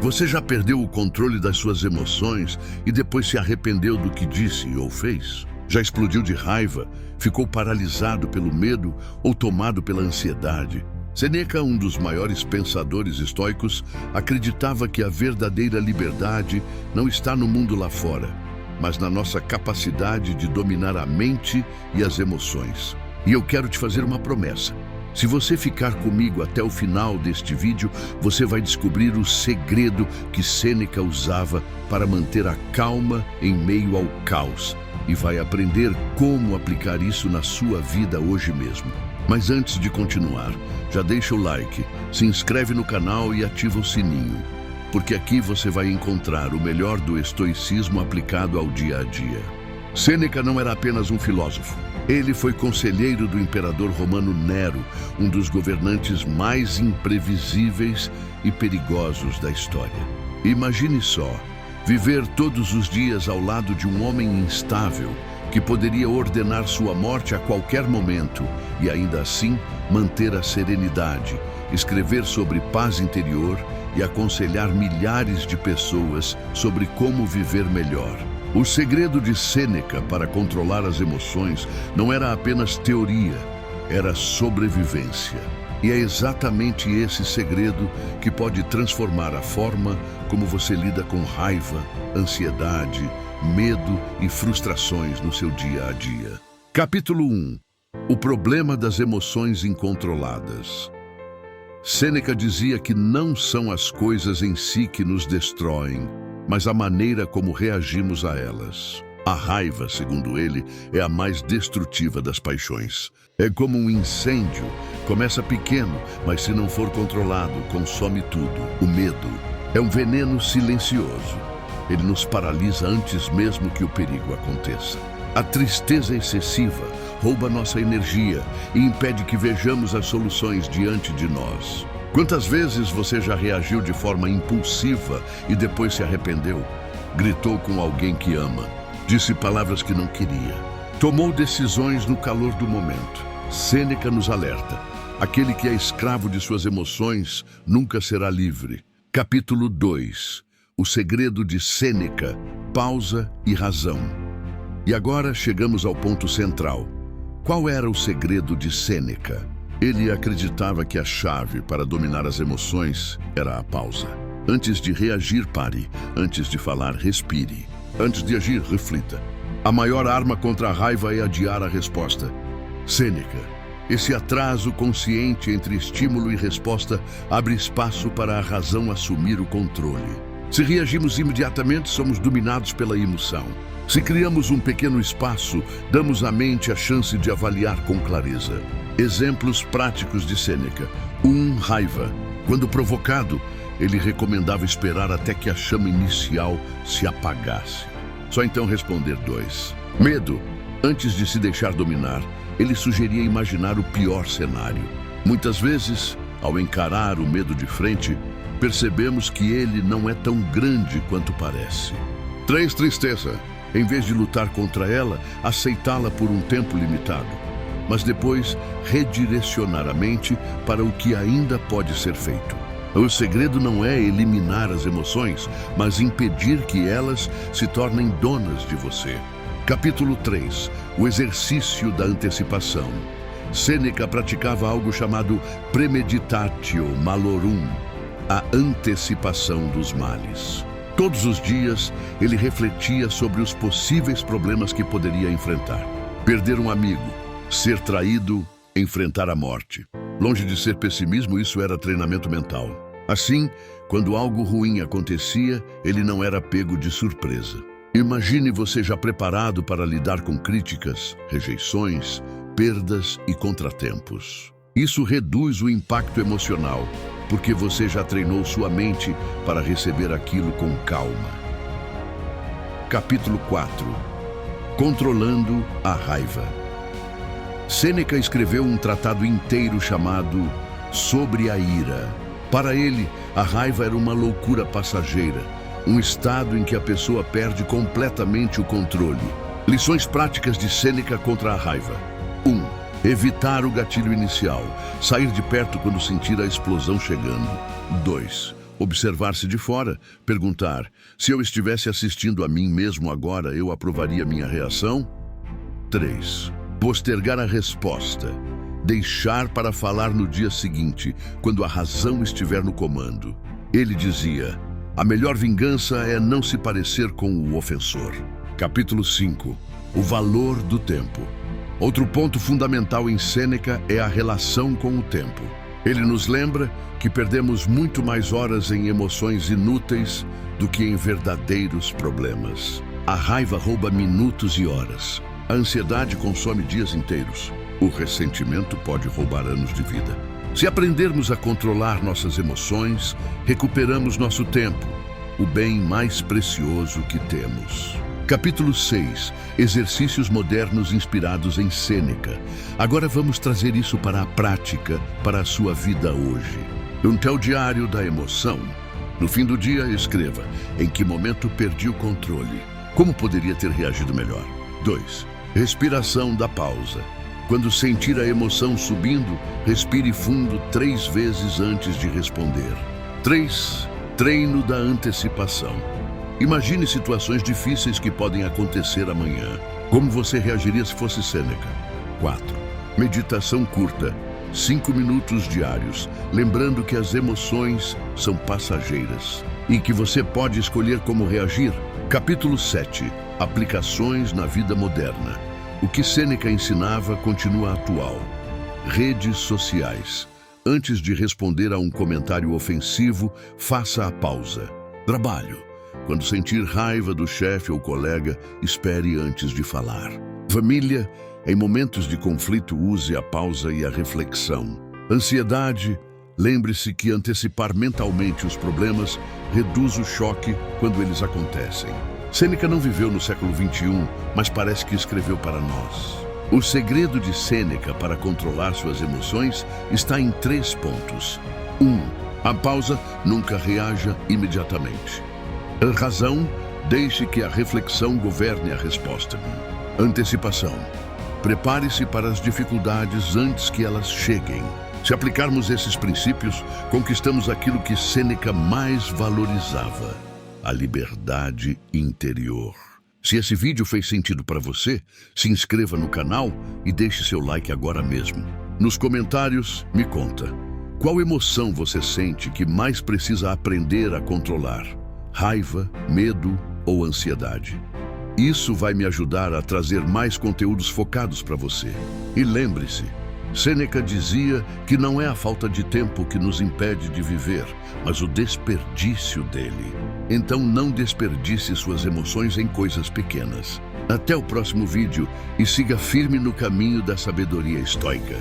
Você já perdeu o controle das suas emoções e depois se arrependeu do que disse ou fez? Já explodiu de raiva, ficou paralisado pelo medo ou tomado pela ansiedade? Sêneca, um dos maiores pensadores estoicos, acreditava que a verdadeira liberdade não está no mundo lá fora, mas na nossa capacidade de dominar a mente e as emoções. E eu quero te fazer uma promessa. Se você ficar comigo até o final deste vídeo, você vai descobrir o segredo que Sêneca usava para manter a calma em meio ao caos e vai aprender como aplicar isso na sua vida hoje mesmo. Mas antes de continuar, já deixa o like, se inscreve no canal e ativa o sininho, porque aqui você vai encontrar o melhor do estoicismo aplicado ao dia a dia. Sêneca não era apenas um filósofo. Ele foi conselheiro do imperador romano Nero, um dos governantes mais imprevisíveis e perigosos da história. Imagine só, viver todos os dias ao lado de um homem instável, que poderia ordenar sua morte a qualquer momento e ainda assim manter a serenidade, escrever sobre paz interior e aconselhar milhares de pessoas sobre como viver melhor. O segredo de Sêneca para controlar as emoções não era apenas teoria, era sobrevivência. E é exatamente esse segredo que pode transformar a forma como você lida com raiva, ansiedade, medo e frustrações no seu dia a dia. Capítulo 1. O problema das emoções incontroladas. Sêneca dizia que não são as coisas em si que nos destroem, mas a maneira como reagimos a elas. A raiva, segundo ele, é a mais destrutiva das paixões. É como um incêndio. Começa pequeno, mas se não for controlado, consome tudo. O medo é um veneno silencioso. Ele nos paralisa antes mesmo que o perigo aconteça. A tristeza excessiva rouba nossa energia e impede que vejamos as soluções diante de nós. Quantas vezes você já reagiu de forma impulsiva e depois se arrependeu? Gritou com alguém que ama, disse palavras que não queria, tomou decisões no calor do momento. Sêneca nos alerta: aquele que é escravo de suas emoções nunca será livre. Capítulo 2. O segredo de Sêneca, pausa e razão. E agora chegamos ao ponto central. Qual era o segredo de Sêneca? Ele acreditava que a chave para dominar as emoções era a pausa. Antes de reagir, pare. Antes de falar, respire. Antes de agir, reflita. A maior arma contra a raiva é adiar a resposta. Sêneca. Esse atraso consciente entre estímulo e resposta abre espaço para a razão assumir o controle. Se reagimos imediatamente, somos dominados pela emoção. Se criamos um pequeno espaço, damos à mente a chance de avaliar com clareza. Exemplos práticos de Sêneca. 1. Raiva. Quando provocado, ele recomendava esperar até que a chama inicial se apagasse. Só então responder. 2. Medo. Antes de se deixar dominar, ele sugeria imaginar o pior cenário. Muitas vezes, ao encarar o medo de frente, percebemos que ele não é tão grande quanto parece. 3. Tristeza. Em vez de lutar contra ela, aceitá-la por um tempo limitado, mas depois redirecionar a mente para o que ainda pode ser feito. O segredo não é eliminar as emoções, mas impedir que elas se tornem donas de você. Capítulo 3. O exercício da antecipação. Sêneca praticava algo chamado premeditatio malorum, a antecipação dos males. Todos os dias, ele refletia sobre os possíveis problemas que poderia enfrentar. Perder um amigo, ser traído, enfrentar a morte. Longe de ser pessimismo, isso era treinamento mental. Assim, quando algo ruim acontecia, ele não era pego de surpresa. Imagine você já preparado para lidar com críticas, rejeições, perdas e contratempos. Isso reduz o impacto emocional, porque você já treinou sua mente para receber aquilo com calma. Capítulo 4. Controlando a raiva. Sêneca escreveu um tratado inteiro chamado Sobre a Ira. Para ele, a raiva era uma loucura passageira, um estado em que a pessoa perde completamente o controle. Lições práticas de Sêneca contra a raiva. 1. Evitar o gatilho inicial, sair de perto quando sentir a explosão chegando. 2. Observar-se de fora, perguntar: se eu estivesse assistindo a mim mesmo agora, eu aprovaria minha reação? 3. Postergar a resposta. Deixar para falar no dia seguinte, quando a razão estiver no comando. Ele dizia: a melhor vingança é não se parecer com o ofensor. Capítulo 5. O valor do tempo. Outro ponto fundamental em Sêneca é a relação com o tempo. Ele nos lembra que perdemos muito mais horas em emoções inúteis do que em verdadeiros problemas. A raiva rouba minutos e horas. A ansiedade consome dias inteiros. O ressentimento pode roubar anos de vida. Se aprendermos a controlar nossas emoções, recuperamos nosso tempo, o bem mais precioso que temos. Capítulo 6. Exercícios modernos inspirados em Sêneca. Agora vamos trazer isso para a prática, para a sua vida hoje. Um telediário da emoção. No fim do dia, escreva: em que momento perdi o controle? Como poderia ter reagido melhor? 2. Respiração da pausa. Quando sentir a emoção subindo, respire fundo 3 vezes antes de responder. 3. Treino da antecipação. Imagine situações difíceis que podem acontecer amanhã. Como você reagiria se fosse Sêneca? 4. Meditação curta, 5 minutos diários, lembrando que as emoções são passageiras e que você pode escolher como reagir. Capítulo 7. Aplicações na vida moderna. O que Sêneca ensinava continua atual. Redes sociais. Antes de responder a um comentário ofensivo, faça a pausa. Trabalho. Quando sentir raiva do chefe ou colega, espere antes de falar. Família. Em momentos de conflito, use a pausa e a reflexão. Ansiedade. Lembre-se que antecipar mentalmente os problemas reduz o choque quando eles acontecem. Sêneca não viveu no século XXI, mas parece que escreveu para nós. O segredo de Sêneca para controlar suas emoções está em 3 pontos. 1. A pausa, nunca reaja imediatamente. A razão, deixe que a reflexão governe a resposta. Antecipação. Prepare-se para as dificuldades antes que elas cheguem. Se aplicarmos esses princípios, conquistamos aquilo que Sêneca mais valorizava: a liberdade interior. Se esse vídeo fez sentido para você, se inscreva no canal e deixe seu like agora mesmo. Nos comentários, me conta: qual emoção você sente que mais precisa aprender a controlar? Raiva, medo ou ansiedade? Isso vai me ajudar a trazer mais conteúdos focados para você. E lembre-se, Sêneca dizia que não é a falta de tempo que nos impede de viver, mas o desperdício dele. Então não desperdice suas emoções em coisas pequenas. Até o próximo vídeo e siga firme no caminho da sabedoria estoica.